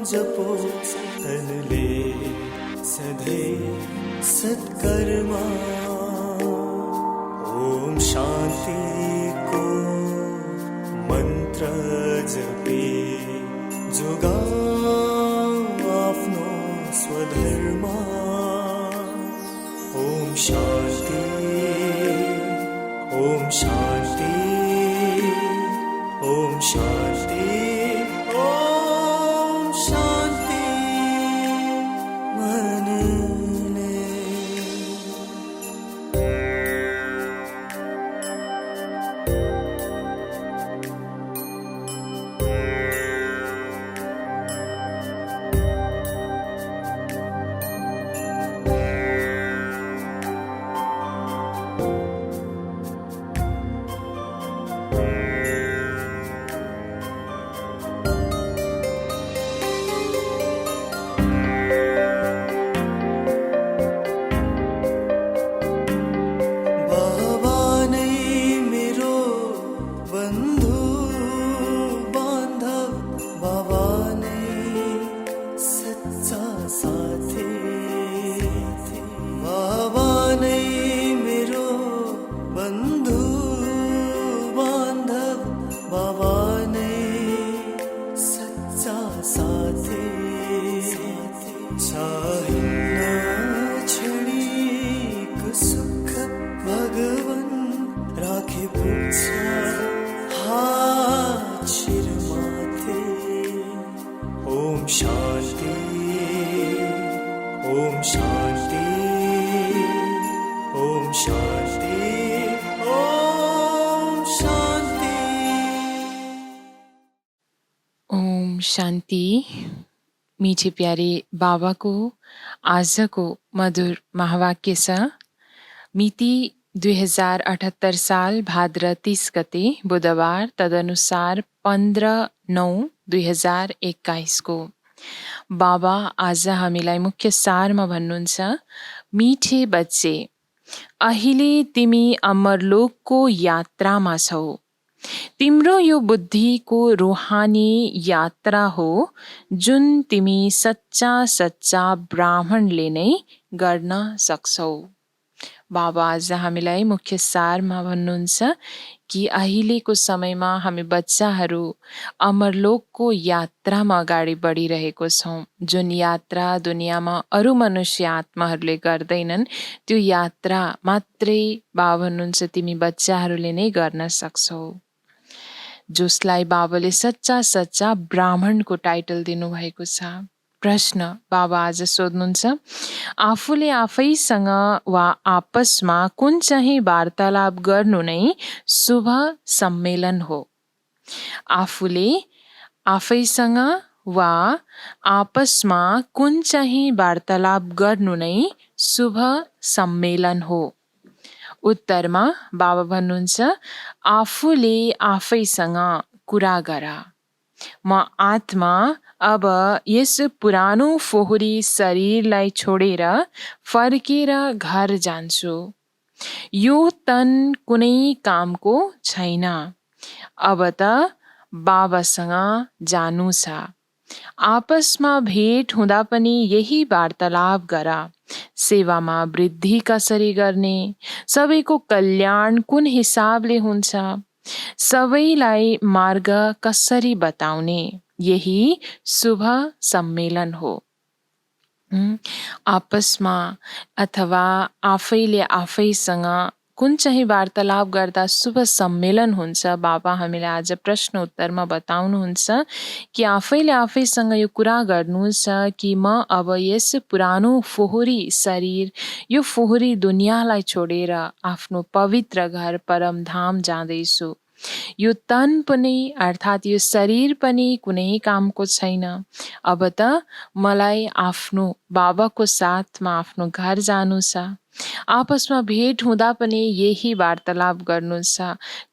जपोस् तनले सधैँ सत्कर्मा। ओम शान्तिको मन्त्र जपे जोगाऊ आफ्नो स्वधर्मा। ओम शान्ति, ओम शान्ति, ओम शान्ति, ओम शान्ति। मनले शान्ति। मीठे प्यारे बाबा को आज को मधुर महावाक्य छ। मिति 2078 साल भाद्र 30 गते बुधबार, तदनुसार 15/9/2021 को। बाबा आज हामीलाई मुख्य सारमा भन्नुहुन्छ, मिठे बच्चे, अहिले तिमी अमरलोकको यात्रामा छौ। तिम्रो यो बुद्धिको रूहानी यात्रा हो, जुन तिमी सच्चा ब्राह्मणले नै गर्न सक्छौ। बाबा आज हामीलाई मुख्य सारमा भन्नुहुन्छ कि अहिलेको समयमा हामी बच्चाहरू अमरलोकको यात्रामा अगाडि बढिरहेको छौँ। जुन यात्रा दुनियाँमा अरू मनुष्य आत्माहरूले गर्दैनन्, त्यो यात्रा मात्रै बाबा भन्नुहुन्छ तिमी बच्चाहरूले नै गर्न सक्छौ। जसलाई बाबाले सच्चा ब्राह्मणको टाइटल दिनुभएको छ। प्रश्न बाबा आज सोध्नुहुन्छ, आफूले आफैसँग वा आपसमा कुन चाहिँ वार्तालाप गर्नु नै शुभ सम्मेलन हो? आफूले आफैसँग वा आपसमा कुन चाहिँ वार्तालाप गर्नु नै शुभ सम्मेलन हो? उत्तरमा बाबा भन्नुहुन्छ, आफूले आफैसँग कुरा गर। म आत्मा अब यस पुरानो फोहोरी शरीरलाई छोडेर फर्केर घर जान्छु। यो तन कुनै कामको छैन। अब त बाबासँग जानु छ। आपसमा भेट हुँदा पनि यही वार्तालाप गर। सेवामा वृद्धि कसरी गर्ने, सबैको कल्याण कुन हिसाबले हुन्छ, सबैलाई मार्ग कसरी बताउने, यही शुभ सम्मेलन हो। आपसमा अथवा आफैले आफैसँग कुन चाहिँ वार्तालाप गर्दा शुभ सम्मेलन हुन्छ? बाबा हामीलाई आज प्रश्न उत्तरमा बताउनुहुन्छ कि आफैले आफैसँग यो कुरा गर्नुहुन्छ कि म अब यस पुरानो फोहोरी शरीर, यो फोहोरी दुनियाँलाई छोडेर आफ्नो पवित्र घर परमधाम जाँदैछु। यो तन पनि अर्थात् यो शरीर पनि कुनै कामको छैन। अब त मलाई आफ्नो बाबाको साथमा आफ्नो घर जानु छ। आपसमा भेट हुँदा पनि यही वार्तालाप गर्नु छ,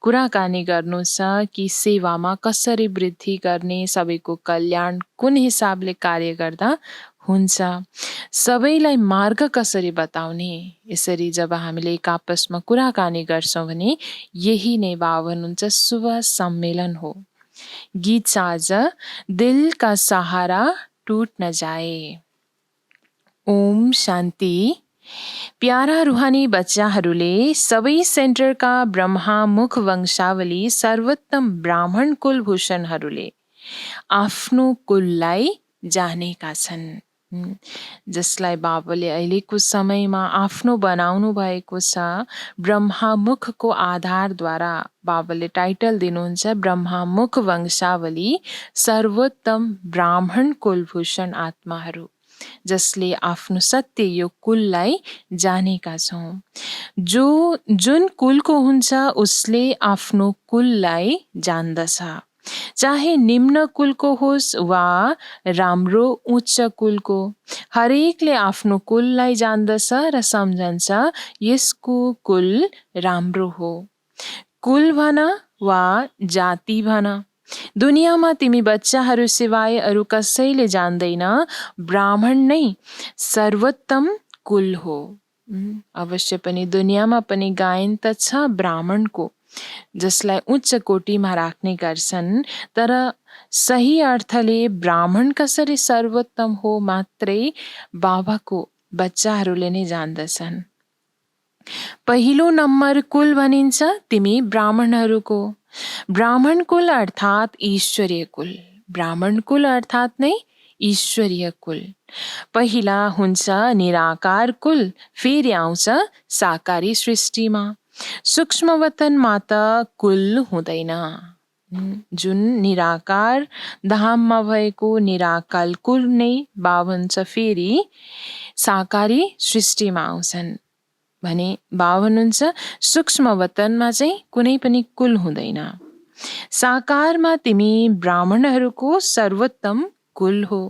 कुराकानी गर्नु छ कि सेवामा कसरी वृद्धि गर्ने, सबैको कल्याण कुन हिसाबले कार्य गर्दा हुन्छ, सबैलाई मार्ग कसरी बताउने। यसरी जब हामीले एक आपसमा कुराकानी गर्छौँ भने यही नै बाबा भन्नुहुन्छ शुभ सम्मेलन हो। गीत छ आज, दिल का सहारा टूट न जाए। ओम शान्ति। प्यारा रुहानी बच्चाहरूले सबै सेन्टरका ब्रह्मामुख वंशावली सर्वोत्तम ब्राह्मण कुलभूषणहरूले आफ्नो कुललाई जानेका छन्। जसलाई बाबाले अहिलेको समयमा आफ्नो बनाउनु भएको छ। ब्रह्मामुखको आधारद्वारा बाबाले टाइटल दिनुहुन्छ ब्रह्मामुख वंशावली सर्वोत्तम ब्राह्मण कुलभूषण आत्माहरू, जसले आफ्नो सत्य यो कुललाई जानेका छौँ। जुन कुलको हुन्छ उसले आफ्नो कुललाई जान्दछ, चाहे निम्न कुलको होस् वा राम्रो उच्च कुलको। हरेकले आफ्नो कुललाई जान्दछ र सम्झन्छ यसको कुल राम्रो हो। कुल भन वा जाति भन, दुनियाँमा तिमी बच्चाहरू सिवाय अरू कसैले जान्दैन ब्राह्मण नै सर्वोत्तम कुल हो। अवश्य पनि दुनियाँमा पनि गायन त छ ब्राह्मणको, जसलाई उच्च कोटीमा राख्ने गर्छन्, तर सही अर्थले ब्राह्मण कसरी सर्वोत्तम हो मात्रै बाबाको बच्चाहरूले नै जान्दछन्। पहिलो नम्बर कुल भनिन्छ तिमी ब्राह्मणहरूको। ब्राह्मण कुल अर्थात् ईश्वरीय कुल। ब्राह्मण कुल अर्थात् नै ईश्वरीय कुल। पहिला हुन्छ निराकार कुल, फेरि आउँछ साकारी सृष्टिमा। सूक्ष्म वतनमा त कुल हुँदैन। जुन निराकार धाममा भएको निराकार कुल नै बाबा हुन्छ फेरि साकारी सृष्टिमा आउँछन् भने बाबा हुनुहुन्छ सूक्ष्म वतनमा चाहिँ कुनै पनि कुल हुँदैन। साकारमा तिमी ब्राह्मणहरूको सर्वोत्तम कुल हो।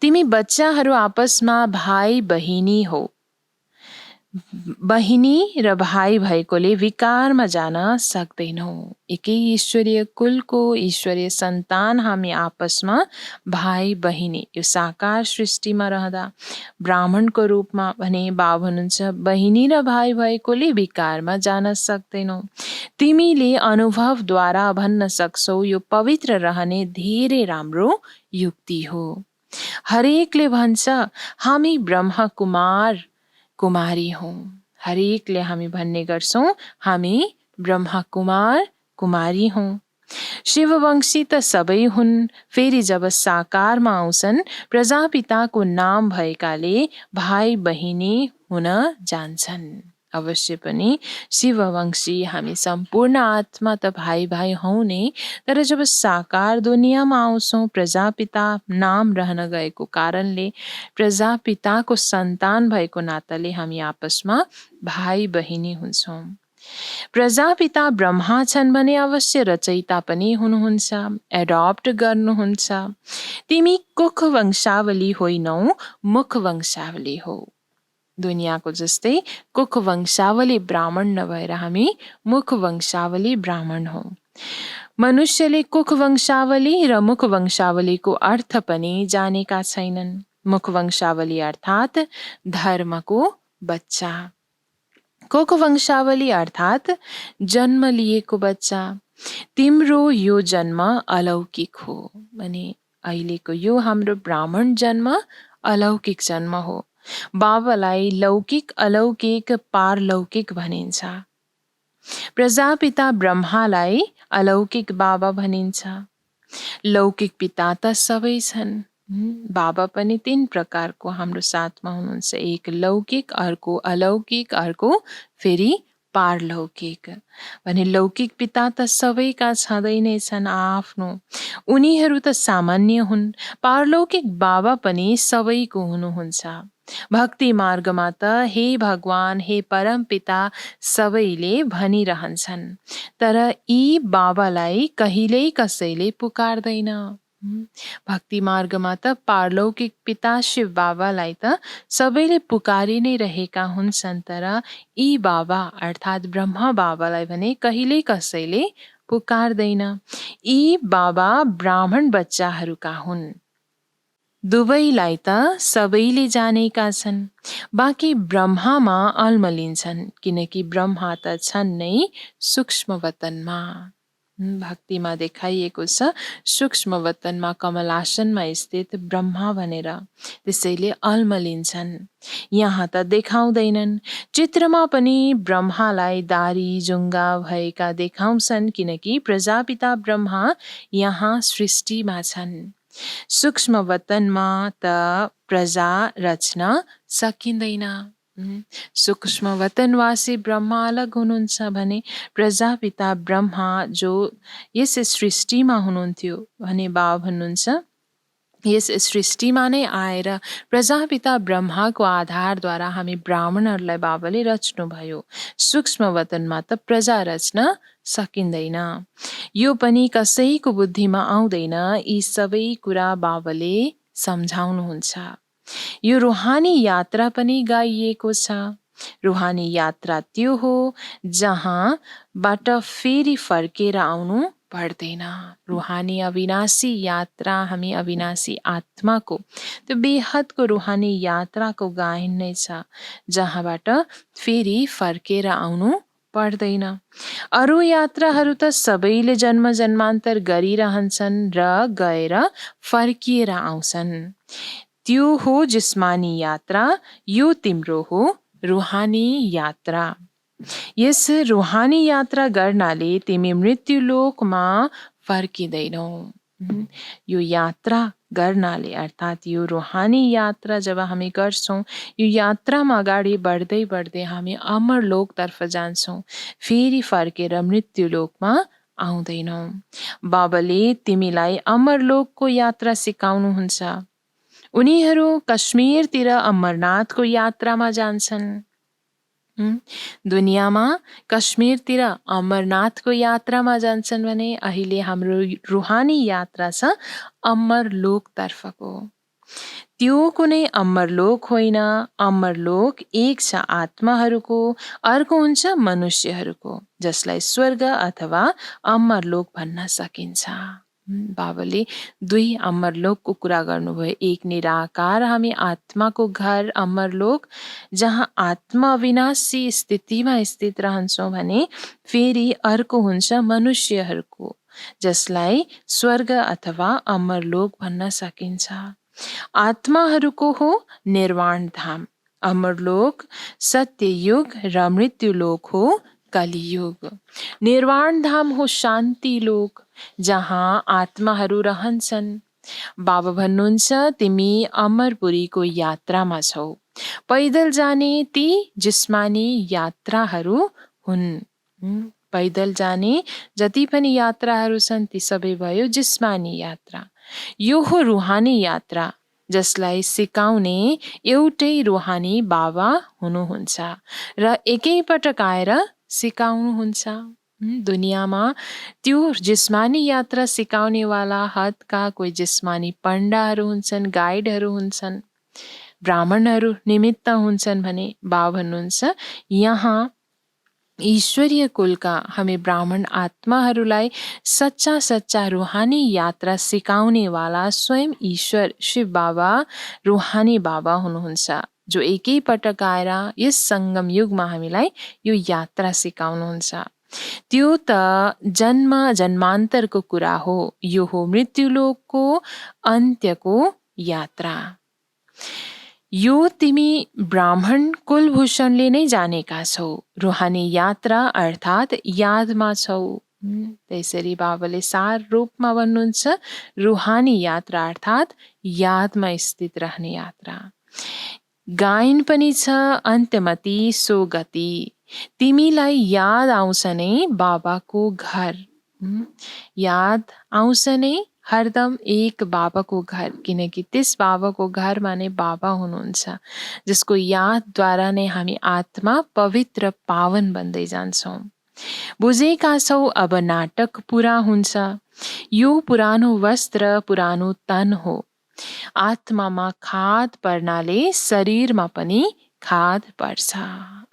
तिमी बच्चाहरू आपसमा भाइ बहिनी हो। बहिनी र भाइ भएकोले विकारमा जान सक्दैनौ। एकै ईश्वरीय कुलको ईश्वरीय सन्तान हामी आपसमा भाइ बहिनी। यो साकार सृष्टिमा रहँदा ब्राह्मणको रूपमा भने बाबा हुनुहुन्छ बहिनी र भाइ भएकोले विकारमा जान सक्दैनौ। तिमीले अनुभवद्वारा भन्न सक्छौ यो पवित्र रहने धेरै राम्रो युक्ति हो। हरेकले भन्छ हामी ब्रह्म कुमार कुमारी हौँ। हरेकले हामी भन्ने गर्छौँ हामी ब्रह्म कुमार कुमारी हौँ। शिववंशी त सबै हुन्, फेरि जब साकारमा आउँछन् प्रजापिताको नाम भएकाले भाइ बहिनी हुन जान्छन्। अवश्य पनि शिववंशी हामी सम्पूर्ण आत्मा त भाइ भाइ हौँ नै, तर जब साकार दुनियाँमा आउँछौँ प्रजापिता नाम रहन गएको कारणले प्रजापिताको सन्तान भएको नाताले हामी आपसमा भाइ बहिनी हुन्छौँ। प्रजापिता ब्रह्मा छन् भने अवश्य रचयिता पनि हुनुहुन्छ, एडप्ट गर्नुहुन्छ। तिमी कुख वंशावली होइनौ, मुख वंशावली हो। दुनियाँको जस्तै कुख वंशावली ब्राह्मण नभएर हामी मुख वंशावली ब्राह्मण हौ। मनुष्यले कुख वंशावली र मुख वंशावलीको अर्थ पनि जानेका छैनन्। मुख वंशावली अर्थात् धर्मको बच्चा। कुख वंशावली अर्थात् जन्म लिएको बच्चा। तिम्रो यो जन्म अलौकिक हो भने अहिलेको यो हाम्रो ब्राह्मण जन्म अलौकिक जन्म हो। बाबालाई लौकिक अलौकिक पारलौकिक भनिन्छ। प्रजापिता ब्रह्मालाई अलौकिक बाबा भनिन्छ। लौकिक पिता त सबै छन्। बाबा पनि 3 प्रकारको हाम्रो साथमा हुनुहुन्छ। एक लौकिक, अर्को अलौकिक, अर्को फेरि पारलौकिक। भने लौकिक पिता त सबैका छँदै नै छन् आफ्नो। उनीहरू त सामान्य हुन्। पारलौकिक बाबा पनि सबैको हुनुहुन्छ। भक्ति मार्गमा त हे भगवान हे परम पिता सबैले भनिरहन्छन्, तर यी बाबालाई कहिल्यै कसैले पुकार्दैन। भक्ति मार्गमा त पारलौकिक पिता शिव बाबालाई त सबैले पुकारी नै रहेका हुन्छन्, तर यी बाबा अर्थात् ब्रह्म बाबालाई भने कहिल्यै कसैले पुकार्दैन। यी बाबा ब्राह्मण बच्चाहरूका हुन्। दुवैलाई त सबैले जानेका छन्, बाँकी ब्रह्मामा अल्मलिन्छन्, किनकि ब्रह्मा त छन् नै सूक्ष्म वतनमा। भक्तिमा देखाइएको छ सूक्ष्म वतनमा कमलासनमा स्थित ब्रह्मा भनेर, त्यसैले अल्मलिन्छन्। यहाँ त देखाउँदैनन्, चित्रमा पनि ब्रह्मालाई दारी जुङ्गा भएका देखाउँछन्, किनकि प्रजापिता ब्रह्मा यहाँ सृष्टिमा छन्। सूक्ष्म वतनमा त प्रजा रच्न सकिँदैन। सूक्ष्म वतनवासी ब्रह्मा अलग हुनुहुन्छ भने प्रजापिता ब्रह्मा जो यस सृष्टिमा हुनुहुन्थ्यो भने बाबा भन्नुहुन्छ यस सृष्टिमा नै आएर प्रजापिता ब्रह्माको आधारद्वारा हामी ब्राह्मणहरूलाई बाबाले रच्नुभयो। सूक्ष्म वतनमा त प्रजा रच्न सकिँदैन। यो पनि कसैको बुद्धिमा आउँदैन। यी सबै कुरा बाबाले सम्झाउनुहुन्छ। यो रुहानी यात्रा पनि गाइएको छ। रुहानी यात्रा त्यो हो जहाँबाट फेरि फर्केर आउनु पर्दैन। रुहानी अविनाशी यात्रा हामी अविनाशी आत्माको त्यो बेहदको रुहानी यात्राको गायन नै छ, जहाँबाट फेरि फर्केर आउनु पर्दैन। अरू यात्राहरू त सबैले जन्म जन्मान्तर गरिरहन्छन् र गएर फर्किएर आउँछन्। त्यो हो जिस्मानी यात्रा, यो तिम्रो हो रुहानी यात्रा। यस रुहानी यात्रा गर्नाले तिमी मृत्युलोकमा फर्किँदैनौ। यो यात्रा गर्नाले अर्थात् यो रुहानी यात्रा जब हामी गर्छौँ, यो यात्रामा अगाडि बढ्दै बढ्दै हामी अमरलोकतर्फ जान्छौँ, फेरि फर्केर मृत्युलोकमा आउँदैनौँ। बाबाले तिमीलाई अमरलोकको यात्रा सिकाउनुहुन्छ। उनीहरू कश्मीरतिर अमरनाथको यात्रामा जान्छन्। दुनियाँमा कश्मीरतिर अमरनाथको यात्रामा जान्छन् भने अहिले हाम्रो रुहानी यात्रा छ अमरलोकतर्फको। त्यो कुनै अमरलोक होइन। अमरलोक एक छ आत्माहरूको, अर्को हुन्छ मनुष्यहरूको, जसलाई स्वर्ग अथवा अमरलोक भन्न सकिन्छ। बाबाले दुई अमरलोकको कुरा गर्नुभयो। एक निराकार हामी आत्माको घर अमरलोक, जहाँ आत्मा अविनाशी स्थितिमा स्थित रहन्छौँ भने फेरि अर्को हुन्छ मनुष्यहरूको, जसलाई स्वर्ग अथवा अमरलोक भन्न सकिन्छ। आत्माहरूको हो निर्वाण धाम। अमरलोक सत्ययुग र मृत्युलोक हो कलियुग। निर्वाण धाम हो शान्ति लोक, जहाँ आत्माहरू रहन्छन्। बाबा भन्नुहुन्छ तिमी अमरपुरीको यात्रामा छौ। पैदल जाने ती जिस्मानी यात्राहरू हुन्। पैदल जाने जति पनि यात्राहरू छन् ती सबै भयो जिस्मानी यात्रा। यो हो रुहानी यात्रा, जसलाई सिकाउने एउटै रुहानी बाबा हुनुहुन्छ र एकैपटक आएर सिकाउनुहुन्छ। दुनियाँमा त्यो जिस्मानी यात्रा सिकाउनेवाला हदका कोही जिस्मानी पण्डाहरू हुन्छन्, गाइडहरू हुन्छन्, ब्राह्मणहरू निमित्त हुन्छन् भने बाबा भन्नुहुन्छ यहाँ ईश्वरीय कुलका हामी ब्राह्मण आत्माहरूलाई सच्चा सच्चा रुहानी यात्रा सिकाउनेवाला स्वयं ईश्वर शिव बाबा रुहानी बाबा हुनुहुन्छ, जो एकैपटक आएर यस सङ्गम युगमा हामीलाई यो यात्रा सिकाउनुहुन्छ। त्यो त जन्म जन्मान्तरको कुरा हो। यो हो मृत्युलोकको अन्त्यको यात्रा। यो तिमी ब्राह्मण कुलभूषणले नै जानेका छौ। रुहानी यात्रा अर्थात् यादमा छौ। त्यसरी बाबाले सार रूपमा भन्नुहुन्छ रुहानी यात्रा अर्थात् यादमा स्थित रहने यात्रा। गायन पनि छ अन्त्यमति सो गति। तिमीलाई याद आउँछ नै बाबाको घर। याद आउँछ नै हरदम एक बाबाको घर, किनकि त्यस बाबाको घरमा नै बाबा हुनुहुन्छ, जसको यादद्वारा नै हामी आत्मा पवित्र पावन बन्दै जान्छौँ। बुझेका छौ अब नाटक पुरा हुन्छ। यो पुरानो वस्त्र पुरानो तन हो। आत्मामा खाद पर्नाले शरीरमा पनि खाद पर्छ।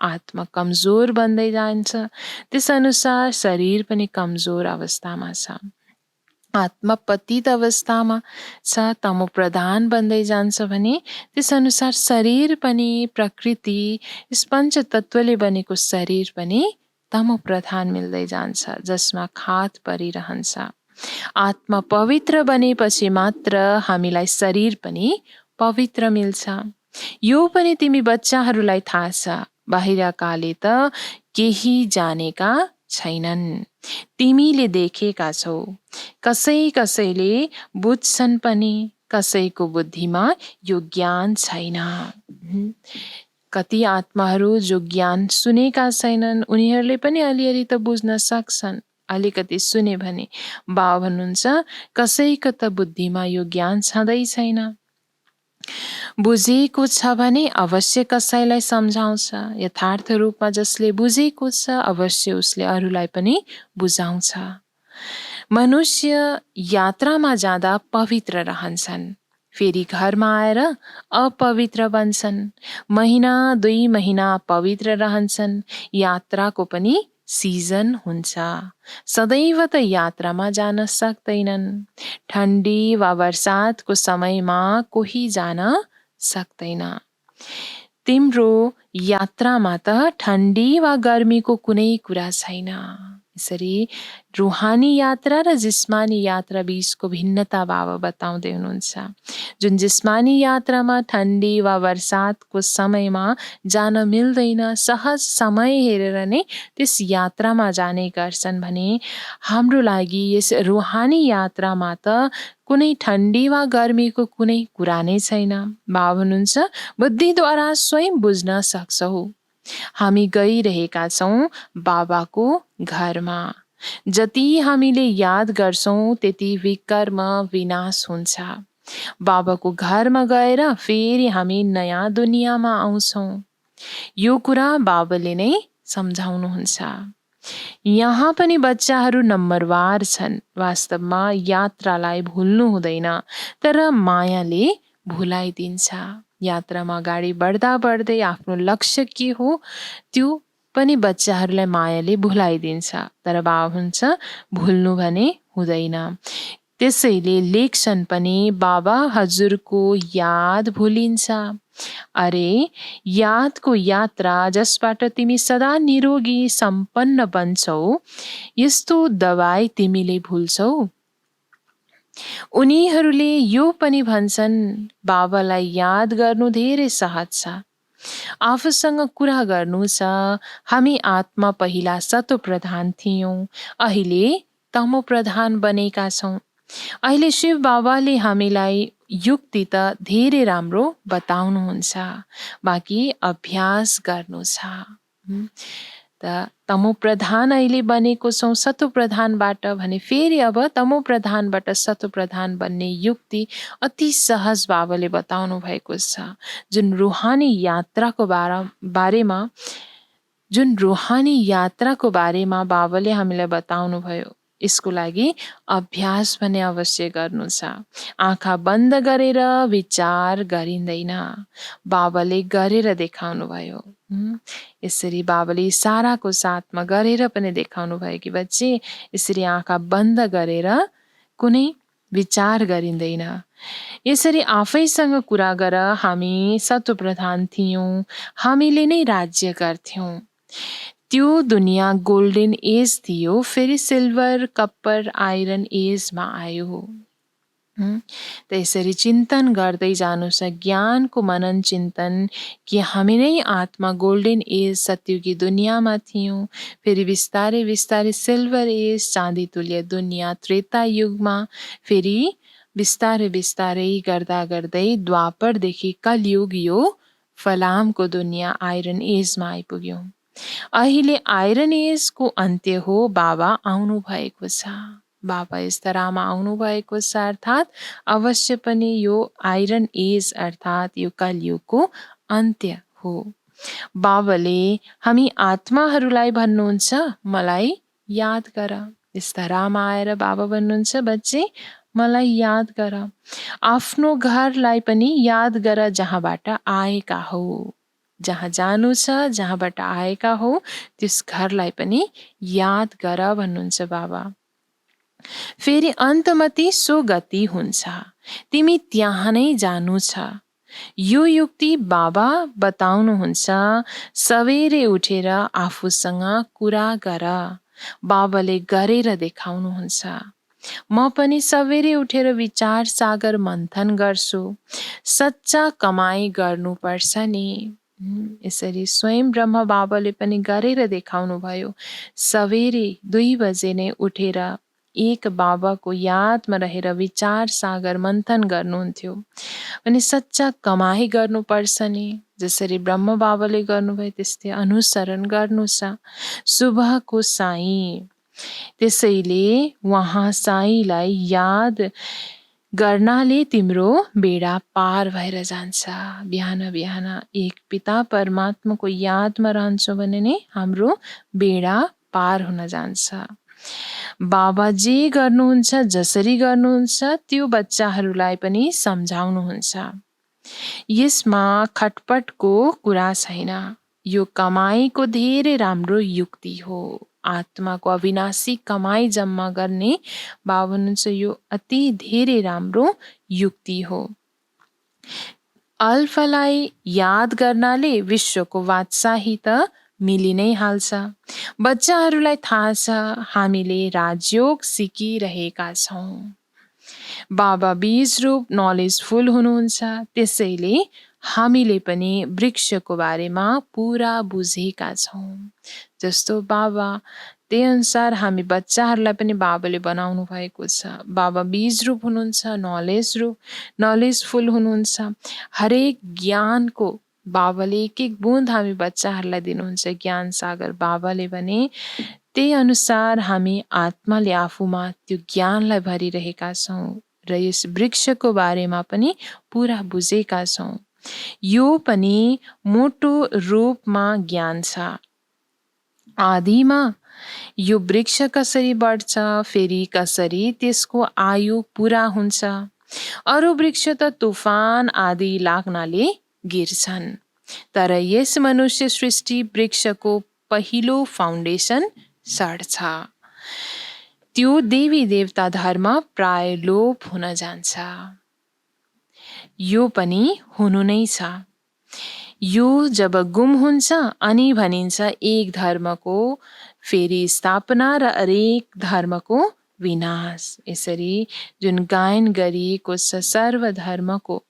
आत्मा कमजोर बन्दै जान्छ, त्यस अनुसार शरीर पनि कमजोर अवस्थामा छ। आत्मा पतित अवस्थामा छ, तमो प्रधान बन्दै जान्छ भने त्यस अनुसार शरीर पनि प्रकृति यस पञ्चतत्त्वले बनेको शरीर पनि तमो प्रधान मिल्दै जान्छ, जसमा खात परिरहन्छ। आत्मा पवित्र बनेपछि मात्र हामीलाई शरीर पनि पवित्र मिल्छ। यो पनि तिमी बच्चाहरूलाई थाहा छ, बाहिरकाले त केही जानेका छैनन्, तिमीले देखेका छौ। कसैले बुझ्छन् पनि, कसैको बुद्धिमा यो ज्ञान छैन। कति आत्माहरू जो ज्ञान सुनेका छैनन्, उनीहरूले पनि अलिअलि त बुझ्न सक्छन्। अलिकति सुने भने बाबा भन्नुहुन्छ कसैको त बुद्धिमा यो ज्ञान छँदै छैन। बुझेको छ भने अवश्य कसैलाई सम्झाउँछ। यथार्थ रूपमा जसले बुझेको छ अवश्य उसले अरूलाई पनि बुझाउँछ। मनुष्य यात्रामा जाँदा पवित्र रहन्छन्, फेरि घरमा आएर अपवित्र बन्छन्। महिना 2 महिना पवित्र रहन्छन्। यात्राको पनि सिजन हुन्छ। सदैव त यात्रामा जान सक्दैनन्। ठण्डी वा वर्षातको समयमा कोही जान सक्दैन। तिम्रो यात्रामा त ठण्डी वा गर्मीको कुनै कुरा छैन। यसरी रूहानी यात्रा र जिस्मानी यात्रा बीचको भिन्नता बाबा बताउँदै हुनुहुन्छ। जुन जिस्मानी यात्रामा ठण्डी वा वर्षातको समयमा जान मिल्दैन, सहज समय हेरेर नै त्यस यात्रामा जाने गर्छन् भने हाम्रो लागि यस रूहानी यात्रामा त कुनै ठण्डी वा गर्मीको कुनै कुरा नै छैन। बाबा भन्नुहुन्छ बुद्धिद्वारा स्वयं बुझ्न सक्छौ। हामी गइरहेका छौँ बाबाको घरमा। जति हामीले याद गर्छौँ त्यति विकर्म विनाश हुन्छ। बाबाको घरमा गएर फेरि हामी नयाँ दुनियाँमा आउँछौँ। यो कुरा बाबाले नै सम्झाउनुहुन्छ। यहाँ पनि बच्चाहरू नम्बरवार छन्। वास्तवमा यात्रालाई भुल्नु हुँदैन, तर मायाले भुलाइदिन्छ। यात्रामा अगाडि बढ्दा बढ्दै आफ्नो लक्ष्य के हो त्यो पनि बच्चाहरूलाई मायाले भुलाइदिन्छ। तर बाबा हुन्छ भुल्नु भने हुँदैन। त्यसैले लेख्छन् पनि बाबा हजुरको याद भुलिन्छ। अरे यादको यात्रा जसबाट तिमी सदा निरोगी सम्पन्न बन्छौ, यस्तो दबाई तिमीले भुल्छौ। उनीहरूले यो पनि भन्छन् बाबालाई याद गर्नु धेरै सहज छ। आफूसँग कुरा गर्नु छ। हामी आत्मा पहिला सतो प्रधान थियौँ, अहिले तमो प्रधान बनेका छौँ। अहिले शिव बाबाले हामीलाई युक्ति त धेरै राम्रो बताउनुहुन्छ, बाँकी अभ्यास गर्नु छ। त तमो प्रधान अहिले बनेको छौँ सतो प्रधानबाट भने फेरि अब तमो प्रधानबाट सतो प्रधान बन्ने युक्ति अति सहज बाबाले बताउनु भएको छ। जुन रूहानी यात्राको बारेमा बाबाले हामीलाई बताउनु भयो, यसको लागि अभ्यास भने अवश्य गर्नु छ। आँखा बन्द गरेर विचार गरिँदैन, बाबाले गरेर देखाउनु भयो। यसरी बाबाले इशाराको साथमा गरेर पनि देखाउनु भयो कि बच्चे यसरी आँखा बन्द गरेर कुनै विचार गरिँदैन। यसरी आफैसँग कुरा गर। हामी सतो प्रधान थियौँ, हामीले नै राज्य गर्थ्यौँ। त्यो दुनियाँ गोल्डन एज थियो, फेरि सिल्भर कप्पर आइरन एजमा आयो। त यसरी चिन्तन गर्दै जानु छ, ज्ञानको मनन चिन्तन कि हामी नै आत्मा गोल्डन एज सत्युगी दुनियाँमा थियौँ। फेरि बिस्तारै बिस्तारै सिल्भर एज चाँदी तुल्य दुनियाँ त्रेता युगमा, फेरि बिस्तारै बिस्तारै गर्दा गर्दै द्वापरदेखि कलयुग यो फलामको दुनियाँ आइरन एजमा आइपुग्यौँ। अहिले आइरन एजको अन्त्य हो, बाबा आउनु भएको छ। बाबा यस धरामा आउनु भएको छ, अर्थात् अवश्य पनि यो आइरन एज अर्थात् यो कलयुगको अन्त्य हो। बाबाले हामी आत्माहरूलाई भन्नुहुन्छ मलाई याद गर। यस धरामा आएर बाबा भन्नुहुन्छ बच्चे मलाई याद गर। आफ्नो घरलाई पनि याद गर जहाँबाट आएका हौ। जहाँ जानु छ, जहाँबाट आएका हौ, त्यस घरलाई पनि याद गर भन्नुहुन्छ बाबा। फेरि अन्तमा ती सो गति हुन्छ, तिमी त्यहाँ नै जानु छ। यो युक्ति बाबा बताउनुहुन्छ, सवेरे उठेर आफूसँग कुरा गर। बाबाले गरेर देखाउनुहुन्छ। म पनि सवेरे उठेर विचार सागर मन्थन गर्छु। सच्चा कमाई गर्नुपर्छ नि। यसरी स्वयं ब्रह्म बाबाले पनि गरेर देखाउनु भयो। सवेरे 2 बजे नै उठेर एक बाबाको यादमा रहेर विचार सागर मन्थन गर्नुहुन्थ्यो। अनि सच्चा कमाई गर्नुपर्छ नि। जसरी ब्रह्म बाबाले गर्नुभयो त्यस्तै अनुसरण गर्नु छ। सुबहको साई। त्यसैले वहाँ साईलाई याद गर्नाले तिम्रो बेडा पार भएर जान्छ। बिहान बिहान एक पिता परमात्माको यादमा रहन्छौँ भने नै हाम्रो बेडा पार हुन जान्छ। बाबा जे गर्नुहुन्छ, जसरी गर्नुहुन्छ त्यो बच्चाहरूलाई पनि सम्झाउनुहुन्छ। यसमा खटपटको कुरा छैन। यो कमाईको धेरै राम्रो युक्ति हो। आत्माको अविनाशी कमाई जम्मा गर्ने बाबा हुनुहुन्छ, यो अति धेरै राम्रो युक्ति हो। अल्फलाई याद गर्नाले विश्वको बादशाही त मिलि नै हाल्छ। बच्चाहरूलाई थाहा छ हामीले राजयोग सिकिरहेका छौँ। बाबा बीज रूप नलेजफुल हुनुहुन्छ, त्यसैले हामीले पनि वृक्षको बारेमा पुरा बुझेका छौँ। जस्तो बाबा, त्यही अनुसार हामी बच्चाहरूलाई पनि बाबाले बनाउनु भएको छ। बाबा बीज रूप हुनुहुन्छ, नलेजफुल हुनुहुन्छ। हरेक ज्ञानको बाबाले एक एक बुँद हामी बच्चाहरूलाई दिनुहुन्छ। ज्ञान सागर बाबाले भने त्यही अनुसार हामी आत्माले आफूमा त्यो ज्ञानलाई भरिरहेका छौँ र यस वृक्षको बारेमा पनि पुरा बुझेका छौँ। यो पनि मोटो रूपमा ज्ञान छ। आदिमा यो वृक्ष कसरी बढ्छ, फेरि कसरी त्यसको आयु पुरा हुन्छ। अरू वृक्ष त तुफान आदि लाग्नाले गिर्छन्, तर यस मनुष्य सृष्टि वृक्षको पहिलो फाउन्डेसन सड्छ। त्यो देवी देवता धर्म प्राय लोप हुन जान्छ। यो पनि हुनु नै छ। यो जब गुम हुन्छ अनि भनिन्छ एक धर्मको फेरि स्थापना र हरेक धर्मको विनाश। यसरी जुन गायन गरिएको छ सर्वधर्मको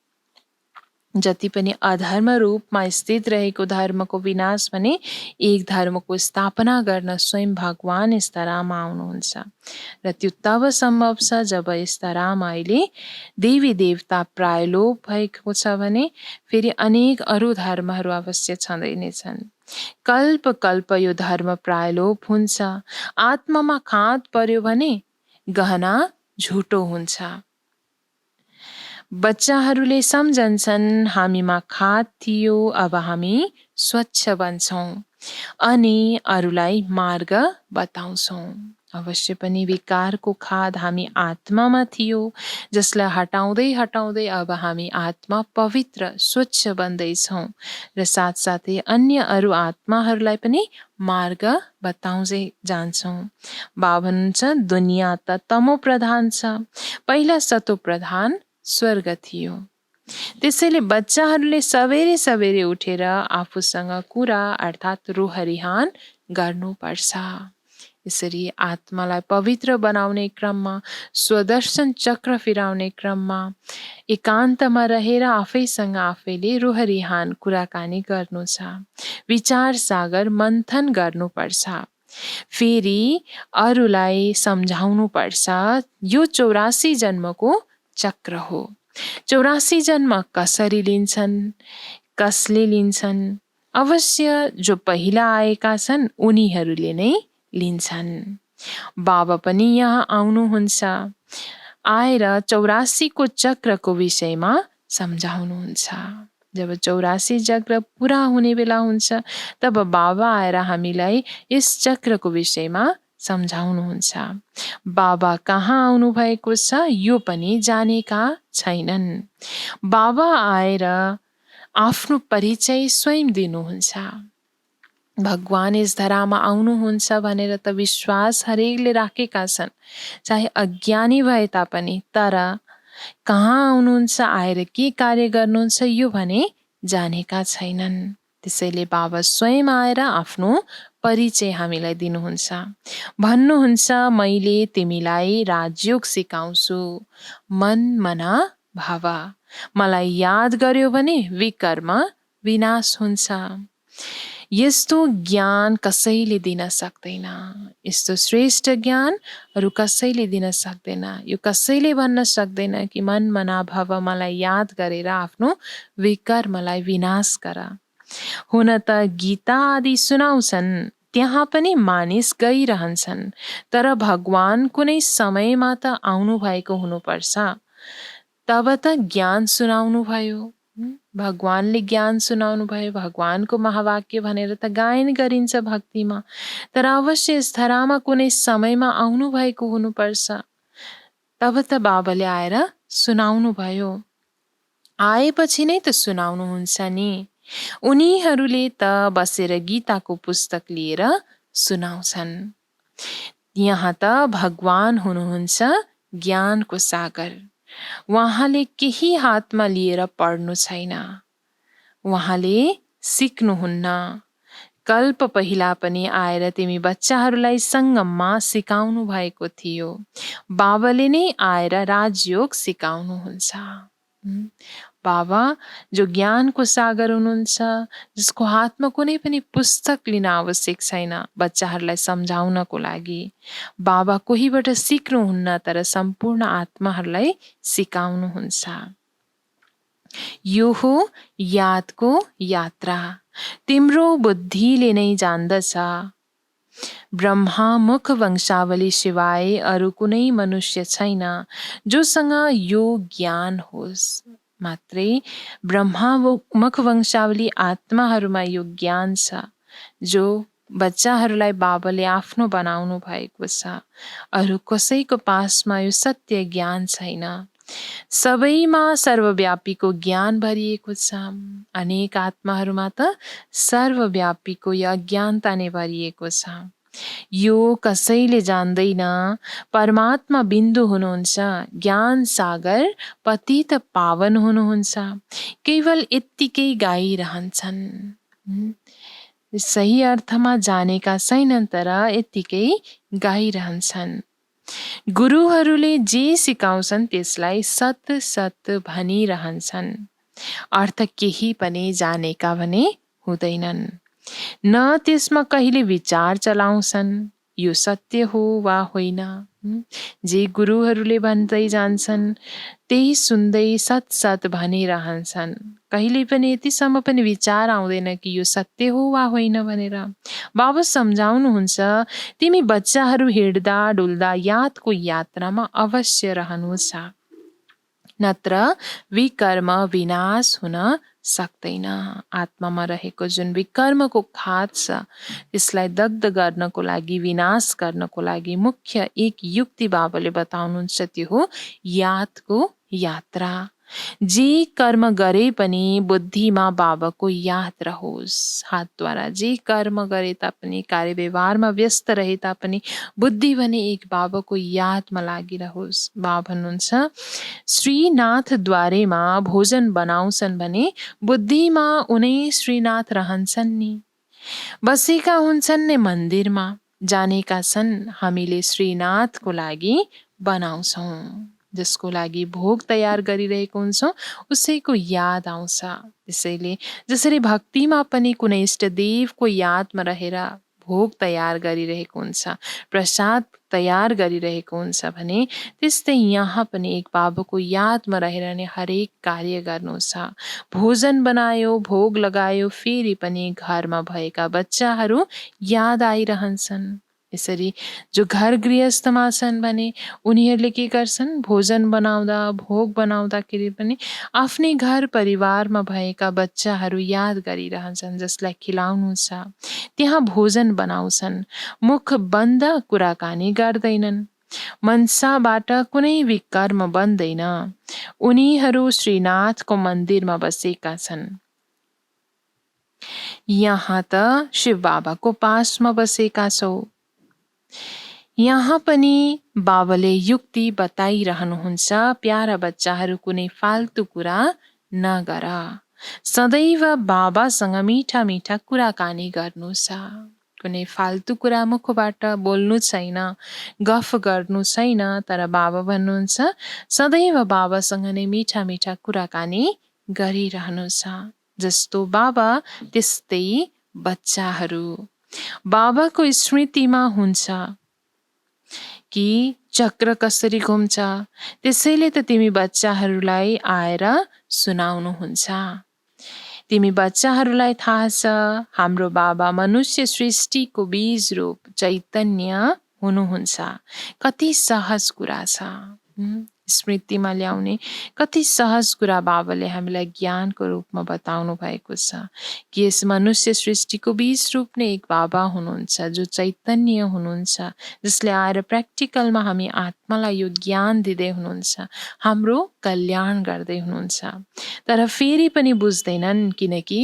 जति पनि अधर्म रूपमा स्थित रहेको धर्मको विनाश भने एक धर्मको स्थापना गर्न स्वयं भगवान यस धरामा आउनुहुन्छ। र त्यो तब सम्भव छ जब यस धरामा अहिले देवी देवता प्राय लोप भएको छ भने फेरि अनेक अरू धर्महरू अवश्य छँदैनछन्। कल्प कल्प यो धर्म प्राय लोप हुन्छ। आत्मामा खाँद पर्यो भने गहना झुटो हुन्छ। बच्चाहरूले सम्झन्छन् हामीमा खाद थियो, अब हामी स्वच्छ बन्छौँ अनि अरूलाई मार्ग बताउँछौँ। अवश्य पनि विकारको खाद हामी आत्मामा थियो, जसलाई हटाउँदै हटाउँदै अब हामी आत्मा पवित्र स्वच्छ बन्दैछौँ र साथसाथै अन्य अरू आत्माहरूलाई पनि मार्ग बताउँदै जान्छौँ। बाबा भन्नुहुन्छ दुनियाँ त तमो प्रधान छ, पहिला सतो प्रधान स्वर्ग थियो। त्यसैले बच्चाहरूले सवेरे सवेरे उठेर आफूसँग कुरा अर्थात् रोहरिहान गर्नुपर्छ। यसरी आत्मालाई पवित्र बनाउने क्रममा, स्वदर्शन चक्र फिराउने क्रममा एकान्तमा रहेर आफैसँग आफैले रोहरिहान कुराकानी गर्नु छ। विचार सागर मन्थन गर्नुपर्छ। फेरि अरूलाई सम्झाउनु पर्छ यो 84 जन्मको चक्र हो। 84 जन्म कसरी लिन्छन्, कसले लिन्छन्? अवश्य जो पहिला आएका छन् उनीहरूले नै लिन्छन्। बाबा पनि यहाँ आउनुहुन्छ, आएर 84 को चक्रको विषयमा सम्झाउनुहुन्छ। जब 84 चक्र पुरा हुने बेला हुन्छ तब बाबा आएर हामीलाई यस चक्रको विषयमा सम्झाउनुहुन्छ। बाबा कहाँ आउनु भएको छ यो पनि जानेका छैनन्। बाबा आएर आफ्नो परिचय स्वयं दिनुहुन्छ। भगवान यस धरामा आउनुहुन्छ भनेर त विश्वास हरेकले राखेका छन्, चाहे अज्ञानी भए तापनि। तर कहाँ आउनुहुन्छ, आएर के कार्य गर्नुहुन्छ यो भने जानेका छैनन्। त्यसैले बाबा स्वयं आएर आफ्नो परिचय हामीलाई दिनुहुन्छ। भन्नुहुन्छ, मैले तिमीलाई राजयोग सिकाउँछु, मन मना भाव। मलाई याद गर्यो भने विकर्म विनाश हुन्छ। यस्तो ज्ञान कसैले दिन सक्दैन। यस्तो श्रेष्ठ ज्ञान अरू कसैले दिन सक्दैन। यो कसैले भन्न सक्दैन कि मन मना भाव मलाई याद गरेर आफ्नो विकर्मलाई विनाश गर। हुन त गीता आदि सुनाउँछन्, त्यहाँ पनि मानिस गइरहन्छन्, तर भगवान कुनै समयमा त आउनु भएको हुनुपर्छ, तब त ज्ञान सुनाउनु भयो। भगवानले ज्ञान सुनाउनु भयो। भगवानको महावाक्य भनेर त गायन गरिन्छ भक्तिमा, तर अवश्य यस धरामा कुनै समयमा आउनु भएको हुनुपर्छ, तब त बाबाले आएर सुनाउनु भयो। आएपछि नै त सुनाउनुहुन्छ नि। उनीहरूले त बसेर गीताको पुस्तक लिएर सुनाउँछन्। यहाँ त भगवान हुनुहुन्छ ज्ञानको सागर। उहाँले केही हातमा लिएर पढ्नु छैन, उहाँले सिक्नुहुन्न। कल्प पहिला पनि आएर तिमी बच्चाहरूलाई सङ्गममा सिकाउनु भएको थियो। बाबाले नै आएर राजयोग सिकाउनुहुन्छ। बाबा जो ज्ञानको सागर हुनुहुन्छ, जसको हातमा कुनै पनि पुस्तक लिन आवश्यक छैन बच्चाहरूलाई सम्झाउनको लागि। बाबा कोहीबाट सिक्नुहुन्न, तर सम्पूर्ण आत्माहरूलाई सिकाउनुहुन्छ। यो हो यादको यात्रा। तिम्रो बुद्धिले नै जान्दछ। ब्रह्मा मुख वंशावली सिवाय अरू कुनै मनुष्य छैन जोसँग यो ज्ञान होस्। मात्रै ब्रह्मा मुख वंशावली आत्माहरूमा यो ज्ञान छ, जो बच्चाहरूलाई बाबाले आफ्नो बनाउनु भएको छ। अरू कसैको पासमा यो सत्य ज्ञान छैन। सबैमा सर्वव्यापीको ज्ञान भरिएको छ। अनेक आत्माहरूमा त सर्वव्यापीको यो अज्ञानता नै भरिएको छ। यो कसैले जान्दैन। परमात्मा बिन्दु हुनुहुन्छ, ज्ञान सागर पतित पावन हुनुहुन्छ। केवल यत्तिकै गाइरहन्छन्। सही अर्थमा जानेका छैनन्, तर यत्तिकै गाइरहन्छन्। गुरुहरूले जे सिकाउँछन् त्यसलाई सत सत भनिरहन्छन्। अर्थ केही पनि जानेका भने हुँदैनन्। न त्यसमा कहिले विचार चलाउँछन्, यो सत्य हो वा होइन। जे गुरुहरूले भन्दै जान्छन् त्यही सुन्दै सत सत भनिरहन्छन्। कहिले पनि यतिसम्म पनि विचार आउँदैन कि यो सत्य हो वा होइन भनेर। बाबा सम्झाउनुहुन्छ, तिमी बच्चाहरू हिँड्दा डुल्दा यादको यात्रामा अवश्य रहनुहोस्, नत्र विकर्म विनाश हुन सक्दैन। आत्मामा रहेको जुन विकर्मको खात छ, त्यसलाई दग्ध गर्नको लागि, विनाश गर्नको लागि मुख्य एक युक्ति बाबाले बताउनुहुन्छ, त्यो हो यादको यात्रा। जे कर्म गरे पनि बुद्धिमा बाबाको याद रहोस्। हातद्वारा जे कर्म गरे तापनि, कार्य व्यवहारमा व्यस्त रहे तापनि बुद्धि भने एक बाबाको यादमा लागिरहोस्। बाबा भन्नुहुन्छ, श्रीनाथद्वारेमा भोजन बनाउँछन् भने बुद्धिमा उनै श्रीनाथ रहन्छन् नि। बसेका हुन्छन् नि मन्दिरमा। जानेका छन् हामीले श्रीनाथको लागि बनाउँछौँ। जसको लागि भोग तयार गरिरहेको हुन्छौँ उसैको याद आउँछ। त्यसैले जसरी भक्तिमा पनि कुनै इष्टदेवको यादमा रहेर भोग तयार गरिरहेको हुन्छ, प्रसाद तयार गरिरहेको हुन्छ भने, त्यस्तै यहाँ पनि एक बाबाको यादमा रहेर नै हरेक कार्य गर्नु छ। भोजन बनायो, भोग लगायो, फेरि पनि घरमा भएका बच्चाहरू याद आइरहन्छन्। यसरी जो घर गृहस्थमा छन् भने उनीहरूले के गर्छन्, भोजन बनाउँदा, भोग बनाउँदाखेरि पनि आफ्नै घर परिवारमा भएका बच्चाहरू याद गरिरहन्छन्, जसलाई खिलाउनु छ। त्यहाँ भोजन बनाउँछन्, मुख बन्द कुराकानी गर्दैनन्। मनसाबाट कुनै विकर्म बन्दैन। उनीहरू श्रीनाथको मन्दिरमा बसेका छन्। यहाँ त शिव बाबाको पासमा बसेका छौ। यहाँ पनि बाबाले युक्ति बताइरहनुहुन्छ, प्यारा बच्चाहरू कुनै फाल्तु कुरा नगर, सदैव बाबासँग मिठा मिठा कुराकानी गर्नुहोस्। कुनै फाल्तु कुरा मुखबाट बोल्नु छैन, गफ गर्नु छैन। तर बाबा भन्नुहुन्छ सदैव बाबासँग नै मिठा मिठा कुराकानी गरिरहनुहोस्। जस्तो बाबा त्यस्तै बच्चाहरू। बाबाको स्मृतिमा हुन्छ कि चक्र कसरी घुम्छ, त्यसैले त तिमी बच्चाहरूलाई आएर सुनाउनुहुन्छ। तिमी बच्चाहरूलाई थाहा छ हाम्रो बाबा मनुष्य सृष्टिको बीज रूप चैतन्य हुनुहुन्छ। कति सहज कुरा छ स्मृतिमा ल्याउने, कति सहज कुरा बाबाले हामीलाई ज्ञानको रूपमा बताउनु भएको छ कि यस मनुष्य सृष्टिको बीज रूप नै एक बाबा हुनुहुन्छ जो चैतन्य हुनुहुन्छ, जसले आएर प्र्याक्टिकलमा हामी आत्मालाई यो ज्ञान दिँदै हुनुहुन्छ, हाम्रो कल्याण गर्दै हुनुहुन्छ। तर फेरि पनि बुझ्दैनन् किनकि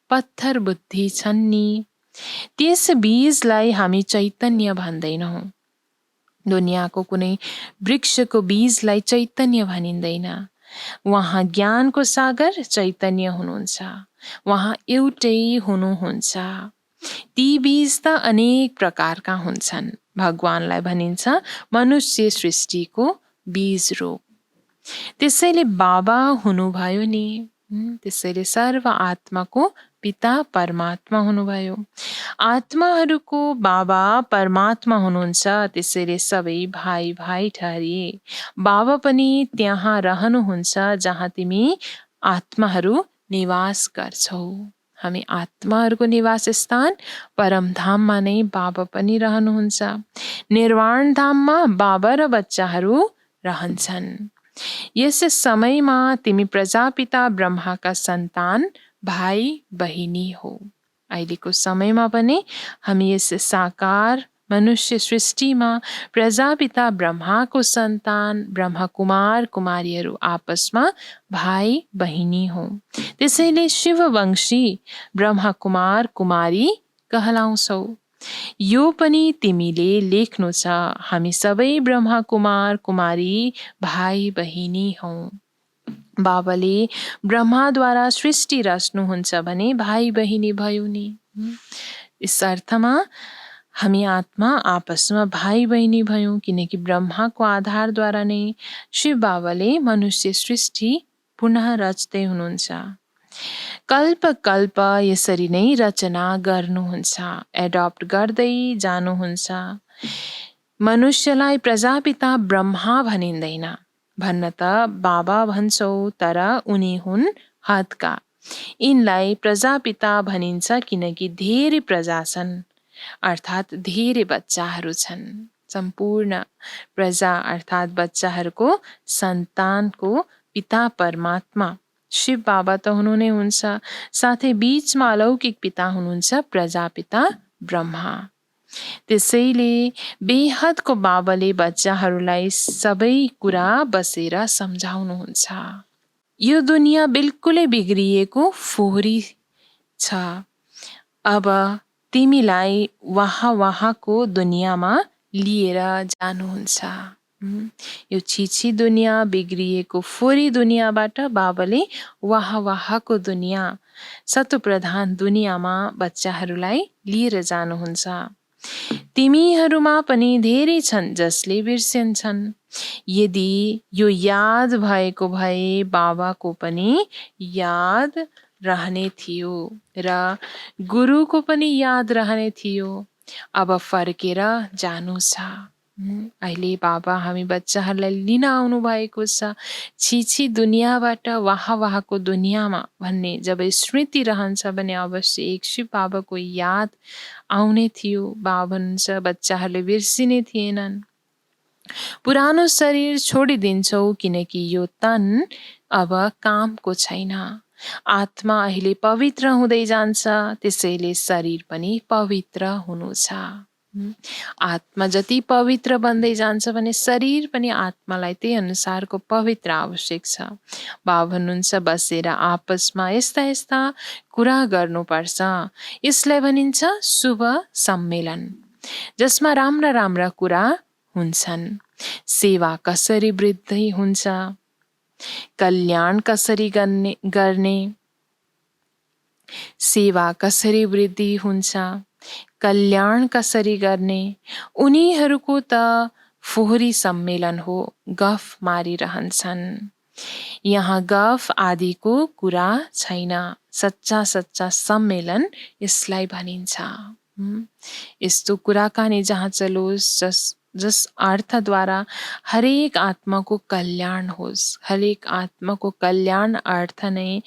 पत्थर बुद्धि छन् नि। त्यस बीजलाई हामी चैतन्य भन्दैनौँ। दुनियाँको कुनै वृक्षको बीजलाई चैतन्य भनिँदैन। उहाँ ज्ञानको सागर चैतन्य हुनुहुन्छ, उहाँ एउटै हुनुहुन्छ। ती बीज त अनेक प्रकारका हुन्छन्। भगवानलाई भनिन्छ मनुष्य सृष्टिको बीज रूप। त्यसैले बाबा हुनुभयो नि, त्यसैले सर्व आत्माको पिता परमात्मा हुनुभयो। आत्माहरूको बाबा परमात्मा हुनुहुन्छ, त्यसैले सबै भाइ भाइ ठहरिए। बाबा पनि त्यहाँ रहनुहुन्छ जहाँ तिमी आत्माहरू निवास गर्छौ। हामी आत्माहरूको निवास स्थान परमधाममा नै बाबा पनि रहनुहुन्छ। निर्वाण धाममा बाबा र बच्चाहरू रहन्छन्। यस समयमा तिमी प्रजापिता ब्रह्माका सन्तान भाइ बहिनी हो। अहिलेको समयमा पनि हामी यस साकार मनुष्य सृष्टिमा प्रजापिता ब्रह्माको सन्तान ब्रह्मा कुमार कुमारीहरू आपसमा भाइ बहिनी हो। त्यसैले शिववंशी ब्रह्मा कुमार कुमारी कहलाउँछौ। यो पनि तिमीले लेख्नु छ, हामी सबै ब्रह्मा कुमार कुमारी भाइ बहिनी हौँ। बाबाले ब्रह्माद्वारा सृष्टि रच्नुहुन्छ भने भाइ बहिनी भयो नि। यस अर्थमा हामी आत्मा आपसमा भाइ बहिनी भयौँ, किनकि ब्रह्माको आधारद्वारा नै शिव बाबाले मनुष्य सृष्टि पुनः रच्दै हुनुहुन्छ। कल्प कल्प यसरी नै रचना गर्नुहुन्छ, एडप्ट गर्दै जानुहुन्छ। मनुष्यलाई प्रजापिता ब्रह्मा भनिँदैन, भन्न त बाबा भन्छौ तर उनी हुन् हदका। यिनलाई प्रजापिता भनिन्छ किनकि धेरै प्रजा छन्, अर्थात् धेरै बच्चाहरू छन्। सम्पूर्ण प्रजा अर्थात् बच्चाहरूको सन्तानको पिता परमात्मा शिव बाबा त हुनु नै हुन्छ, साथै बीचमा अलौकिक पिता हुनुहुन्छ प्रजापिता ब्रह्मा। त्यसैले बेहदको बाबाले बच्चाहरूलाई सबै कुरा बसेर सम्झाउनुहुन्छ। यो दुनियाँ बिल्कुलै बिग्रिएको फोहोरी छ। अब तिमीलाई वहाँको दुनियाँमा लिएर जानुहुन्छ। यो छिछि दुनियाँ, बिग्रिएको फोहोरी दुनियाँबाट बाबाले वहाँको दुनियाँ, सतोप्रधान दुनियाँमा बच्चाहरूलाई लिएर जानुहुन्छ। तिमीहरूमा पनि धेरै छन् जसले बिर्सेन्छन्। यदि यो याद भएको भए बाबाको पनि याद रहने थियो र गुरुको पनि याद रहने थियो। अब फर्केर जानु छ। अहिले बाबा हामी बच्चाहरूलाई लिन आउनु भएको छ। छिछि दुनियाँबाट वहाँको दुनियाँमा भन्ने जब स्मृति रहन्छ भने अवश्य एक शिव बाबाको याद आउने थियो। बाबा भन्नुहुन्छ बच्चाहरूले बिर्सिने थिएनन्। पुरानो शरीर छोडिदिन्छौ किनकि यो तन अब कामको छैन। आत्मा अहिले पवित्र हुँदै जान्छ, त्यसैले शरीर पनि पवित्र हुनु छ। आत्मा जति पवित्र बन्दै जान्छ भने शरीर पनि आत्मालाई त्यही अनुसारको पवित्र आवश्यक छ। बाबा भन्नुहुन्छ बसेर आपसमा यस्ता यस्ता कुरा गर्नुपर्छ। यसलाई भनिन्छ शुभ सम्मेलन। जसमा राम्रा राम्रा कुरा हुन्छन्। सेवा कसरी वृद्धि हुन्छ, कल्याण कसरी गर्ने, सेवा कसरी वृद्धि हुन्छ, कल्याण कसरी गर्ने, उनीहरूको त फोहोरी सम्मेलन हो, गफ मारिरहन्छन्। यहाँ गफ आदिको कुरा छैन। सच्चा सच्चा सम्मेलन यसलाई भनिन्छ। यस्तो कुराकानी जहाँ चलोस् जस अर्थद्वारा हरेक आत्माको कल्याण होस्। हरेक आत्माको कल्याण अर्थ नै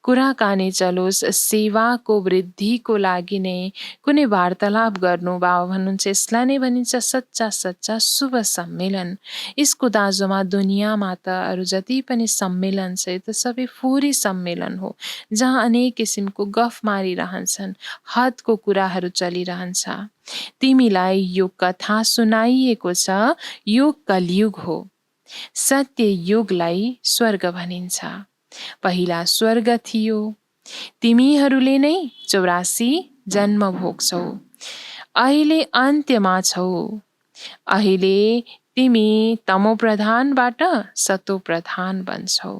कुराकानी चलोस्, सेवाको वृद्धिको लागि नै कुनै वार्तालाप गर्नु। बाबा भन्नुहुन्छ यसलाई नै भनिन्छ सच्चा सच्चा शुभ सम्मेलन। यसको दाजुमा दुनियाँमा त अरू जति पनि सम्मेलन छ त्यो सबै फोहोरी सम्मेलन हो, जहाँ अनेक किसिमको गफ मारिरहन्छन्, हदको कुराहरू चलिरहन्छ। तिमीलाई यो कथा सुनाइएको छ, यो कलियुग हो। सत्य युगलाई स्वर्ग भनिन्छ। पहिला स्वर्ग थियो, तिमीहरूले नै 84 जन्म भोग्छौ। अहिले अन्त्यमा छौ। अहिले तिमी तमो प्रधानबाट सतो प्रधान बन्छौ।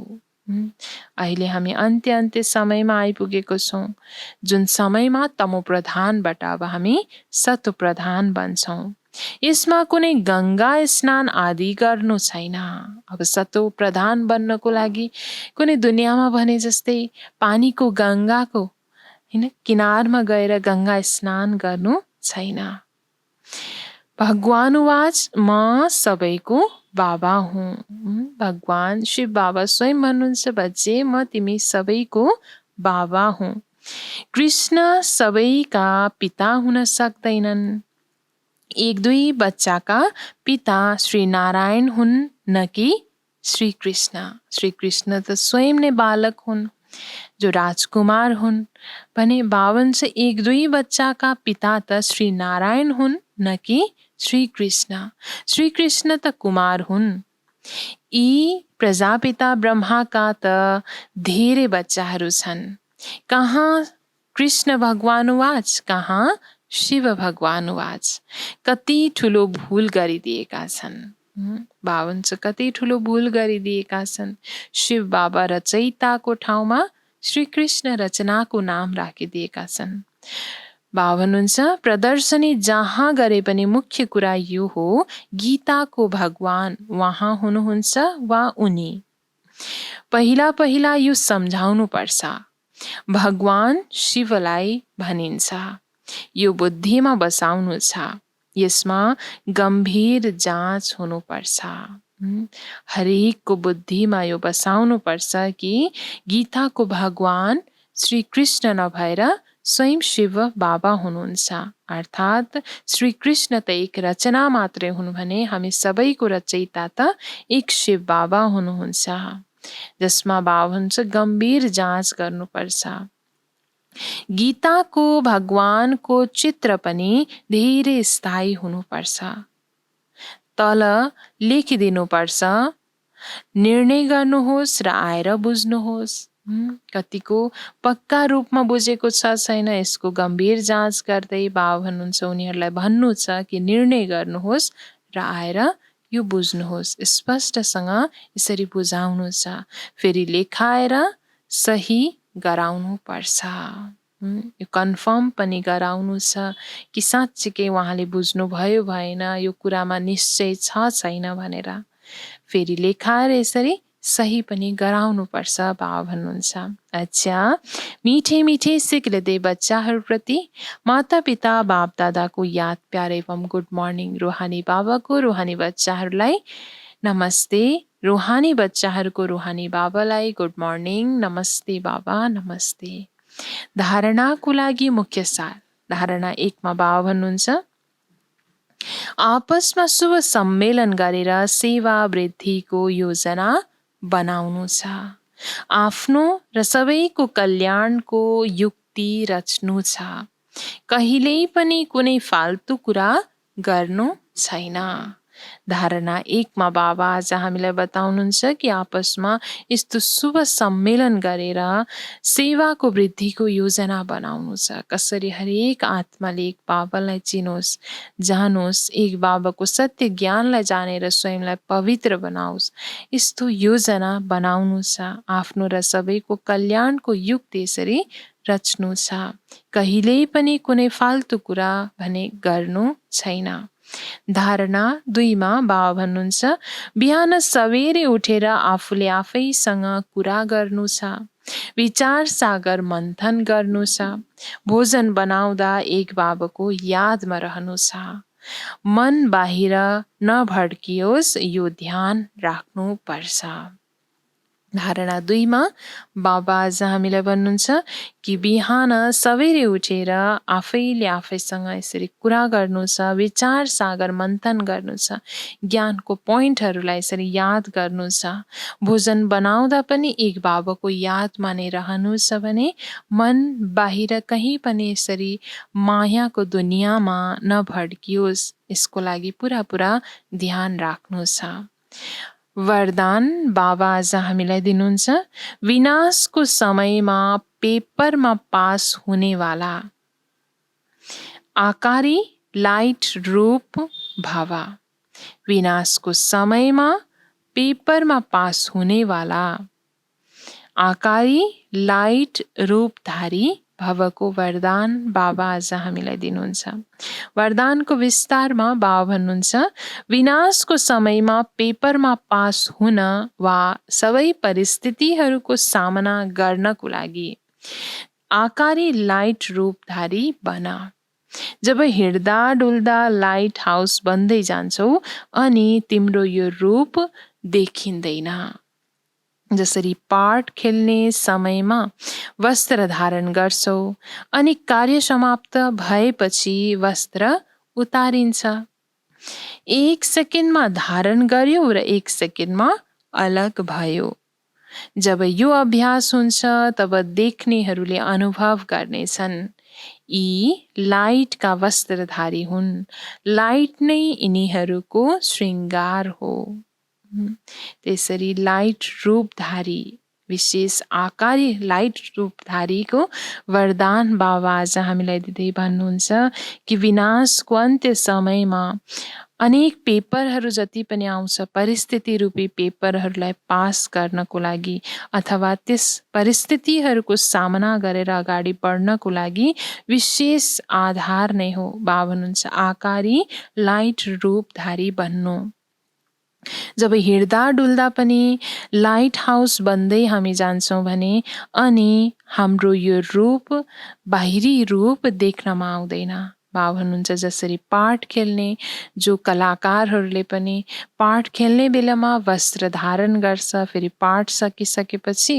अहिले हामी अन्त्य समयमा आइपुगेको छौँ, जुन समयमा तमो प्रधानबाट अब हामी सतो प्रधान बन्छौँ। यसमा कुनै गंगा स्नान आदि गर्नु छैन। अब सतो प्रधान बन्नको लागि कुनै दुनियाँमा भने जस्तै पानीको गंगाको किनारमा गएर गंगा स्नान गर्नु छैन। भगवानुवाच म सबैको बाबा हुँ। भगवान शिव बाबा स्वयं भन्नुहुन्छ बच्चे म तिमी सबैको बाबा हुँ। कृष्ण सबैका पिता हुन सक्दैनन्। एक दुई बच्चाका पिता श्री नारायण हुन् न कि श्री कृष्ण। श्री कृष्ण त स्वयं नै बालक हुन् जो राजकुमार हुन् भने बावन से एक दुई बच्चाका पिता त श्री नारायण हुन् न कि श्री कृष्ण। श्री कृष्ण त कुमार हुन्। यी प्रजापिता ब्रह्माका त धेरै बच्चाहरू छन्। कहाँ कृष्ण भगवानुवाच, कहाँ शिव भगवानुवाच। कति ठुलो भूल गरिदिएका छन्। बाबन चाहिँ कति ठुलो भूल गरिदिएका छन्। शिव बाबा रचयिताको ठाउँमा श्री कृष्ण रचनाको नाम राखिदिएका छन्। बाबन हुन्छ प्रदर्शनी जहाँ गरे पनि मुख्य कुरा यो हो, गीताको भगवान वहाँ हुनुहुन्छ वा उनी। पहिला पहिला यो सम्झाउनु पर्छ। भगवान शिवलाई भनिन्छ। यो बुद्धिमा बसाउनु छ। यसमा गम्भीर जाँच हुनुपर्छ। हरेकको बुद्धिमा यो बसाउनु पर्छ कि गीताको भगवान श्री कृष्ण नभएर स्वयं शिव बाबा हुनुहुन्छ। अर्थात् श्री कृष्ण त एक रचना मात्रै हुनु भने हामी सबैको रचयिता त एक शिव बाबा हुनुहुन्छ। जसमा बाबा हुन्छ गम्भीर जाँच गर्नुपर्छ। गीताको भगवानको चित्र पनि धेरै स्थायी हुनुपर्छ। तल लेखिदिनुपर्छ, निर्णय गर्नुहोस् र आएर बुझ्नुहोस्। कतिको पक्का रूपमा बुझेको छ छैन यसको गम्भीर जाँच गर्दै बाबा भन्नुहुन्छ उनीहरूलाई भन्नु छ कि निर्णय गर्नुहोस् र आएर यो बुझ्नुहोस्। स्पष्टसँग यसरी बुझाउनु छ। फेरि लेखाएर सही गराउनु पर्छ। यो कन्फर्म पनि गराउनु छ कि साँच्चीकै उहाँले बुझ्नु भयो भएन, यो कुरामा निश्चय छ छैन भनेर। फेरि लेखाएर यसरी सही पनि गराउनु पर्छ बाबा भन्नुहुन्छ। अच्छा, मिठे मिठे सिख लेते बच्चाहरूप्रति माता पिता बाप दादाको याद प्यार एवं गुड मर्निङ। रूहानी बाबाको रूहानी बच्चाहरूलाई नमस्ते। रूहानी बच्चाहरूको रूहानी बाबालाई गुड मर्निङ, नमस्ते बाबा, नमस्ते। धारणाको लागि मुख्य सार। धारणा 1 मा बाबा भन्नुहुन्छ आपसमा शुभ सम्मेलन गरेर सेवा वृद्धिको योजना बनाउनु छ। आफ्नो र सबैको कल्याणको युक्ति रच्नु छ। कहिल्यै पनि कुनै फाल्तु कुरा गर्नु छैन। धारणा 1 मा बाबा आज हामीलाई बताउनुहुन्छ कि आपसमा यस्तो शुभ सम्मेलन गरेर सेवाको वृद्धिको योजना बनाउनु छ। कसरी हरेक आत्माले एक बाबालाई चिनोस्, जानुस्, एक बाबाको सत्य ज्ञानलाई जानेर स्वयंलाई पवित्र बनाओस्, यस्तो योजना बनाउनु छ। आफ्नो र सबैको कल्याणको युग त्यसरी रच्नु छ। कहिल्यै पनि कुनै फाल्तु कुरा भने गर्नु छैन। धारणा 2 मा बाबा भन्नुहुन्छ, बिहान सवेरे उठेर आफूले आफैसँग कुरा गर्नु छ, विचार सागर मन्थन गर्नु छ, भोजन बनाउँदा एक बाबाको यादमा रहनु छ, मन बाहिर नभड्कियोस् यो ध्यान राख्नु पर्छ। धारणा 2 मा बाबा आज हामीलाई भन्नुहुन्छ कि बिहान सवेरे उठेर आफैले आफैसँग यसरी कुरा गर्नु छ, विचार सागर मन्थन गर्नु छ, ज्ञानको पोइन्टहरूलाई यसरी याद गर्नु छ, भोजन बनाउँदा पनि एक बाबाको यादमा नै रहनु छ भने मन बाहिर कहीँ पनि यसरी मायाको दुनियाँमा नभड्कियोस्, यसको लागि पुरा ध्यान राख्नु छ। वरदान बाबा आज हामीलाई दिनुहुन्छ, विनाशको समयमा पेपरमा पास हुनेवाला आकारी लाइट रूप भव। विनाशको समयमा पेपरमा पास हुनेवाला आकारी लाइट रूपधारी भवको वरदान बाबा आज हामीलाई दिनुहुन्छ। वरदानको विस्तारमा बाबा भन्नुहुन्छ, विनाशको समयमा पेपरमा पास हुन वा सबै परिस्थितिहरूको सामना गर्नको लागि आकारी लाइट रूपधारी बन। जब हिँड्दा डुल्दा लाइट हाउस बन्दै जान्छौ अनि तिम्रो यो रूप देखिँदैन। जसरी पाठ खेल्ने समयमा वस्त्र धारण गर्छौ अनि कार्य समाप्त भएपछि वस्त्र उतारिन्छ। 1 सेकेन्डमा धारण गर्यो र 1 सेकेन्डमा अलग भयो। जब यो अभ्यास हुन्छ तब देख्नेहरूले अनुभव गर्नेछन्, यी लाइटका वस्त्रधारी हुन्, लाइट नै यिनीहरूको श्रृङ्गार हो। त्यसरी लाइट रूपधारी, विशेष आकारी लाइट रूपधारीको वरदान बाबा आज हामीलाई दिँदै भन्नुहुन्छ कि विनाशको अन्त्य समयमा अनेक पेपरहरू जति पनि आउँछ, परिस्थिति रूपी पेपरहरूलाई पास गर्नको लागि अथवा त्यस परिस्थितिहरूको सामना गरेर अगाडि बढ्नको लागि विशेष आधार नै हो। बाबा भन्नुहुन्छ, आकारी लाइट रूपधारी बन्नु। जब हिँड्दा डुल्दा पनि लाइट हाउस बन्दै हामी जान्छौँ भने अनि हाम्रो यो रूप बाहिरी रूप देख्नमा आउँदैन। बाबा भन्नुहुन्छ, जसरी पाठ खेल्ने जो कलाकारहरूले पनि पाठ खेल्ने बेलामा वस्त्र धारण गर्छ, फेरि पाठ सकिसकेपछि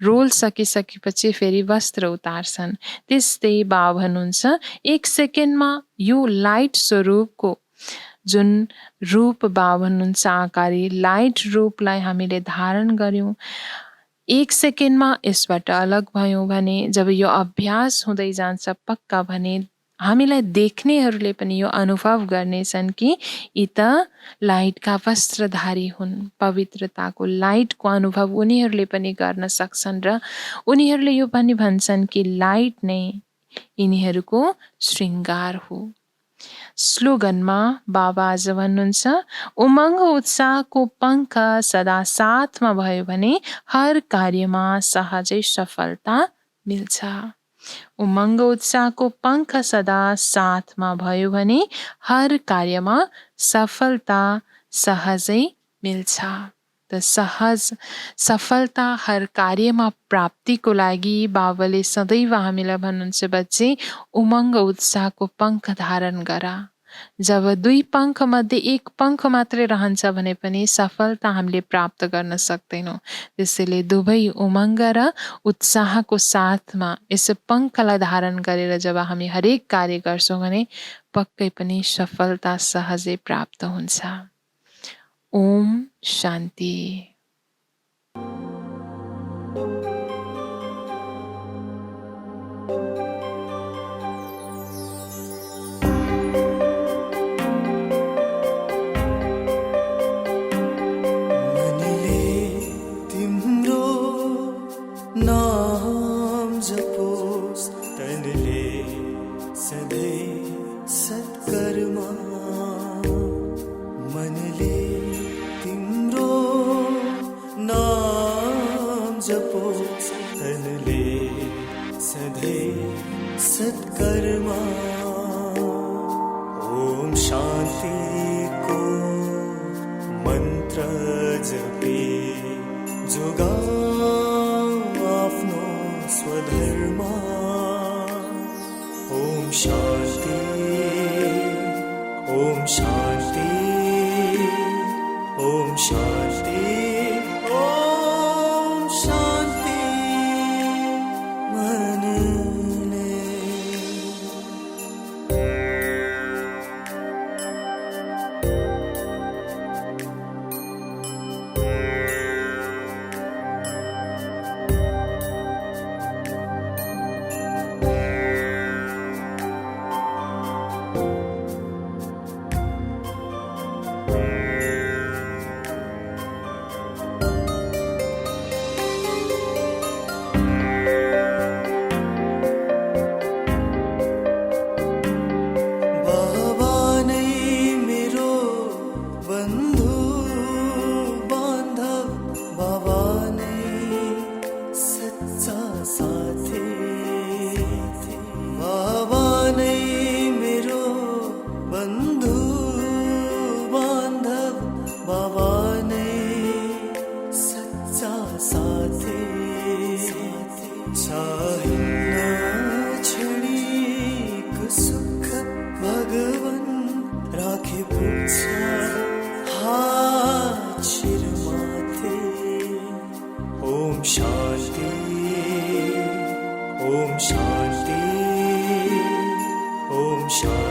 रोल सकिसकेपछि फेरि वस्त्र उतार्छन्, त्यस्तै बाबा भन्नुहुन्छ 1 सेकेन्डमा यो लाइट स्वरूपको जुन रूप बाबा भन्नुहुन्छ आकारी लाइट रूपलाई हामीले धारण गर्यौं, 1 सेकेन्डमा यसबाट अलग भयौं भने जब यो अभ्यास हुँदै जान्छ पक्का भने हामीलाई देख्नेहरूले पनि यो अनुभव गर्नेछन् कि यी त लाइटका वस्त्रधारी हुन्। पवित्रताको लाइटको अनुभव उनीहरूले पनि गर्न सक्छन् र उनीहरूले यो पनि भन्छन् कि लाइट नै यिनीहरूको श्रृङ्गार हो। स्लोगनमा बाबा आज भन्नुहुन्छ, उमङ्ग उत्साहको पङ्ख सदा साथमा भयो भने हर कार्यमा सहजै सफलता मिल्छ। उमङ्ग उत्साहको पङ्ख सदा साथमा भयो भने हर कार्यमा सफलता सहजै मिल्छ। त सहज सफलता हर कार्यमा प्राप्तिको लागि बाबाले सदैव हामीलाई भन्नुहुन्छ, बच्चे उमङ्ग उत्साहको पङ्ख धारण गर। जब 2 पङ्ख मध्ये 1 पङ्ख मात्रै रहन्छ भने पनि सफलता हामीले प्राप्त गर्न सक्दैनौँ। त्यसैले दुवै उमङ्ग र उत्साहको साथमा यस पङ्खलाई धारण गरेर जब हामी हरेक कार्य गर्छौँ भने पक्कै पनि सफलता सहजै प्राप्त हुन्छ। ओम शान्ति। नाम जपोस् तनले सधैँ सत्कर्मा मनले तिम्रो नाम जपोस् तनले सधैँ सत्कर्मा ओम शान्तिको मन्त्र जपे जोगाऊ आफ्नो स्वधर्मा ओम शान्ति ओम शान्ति ओम शान्ति ओम शान्ति मनले शान्ति ओम शान्ति ओम शान्ति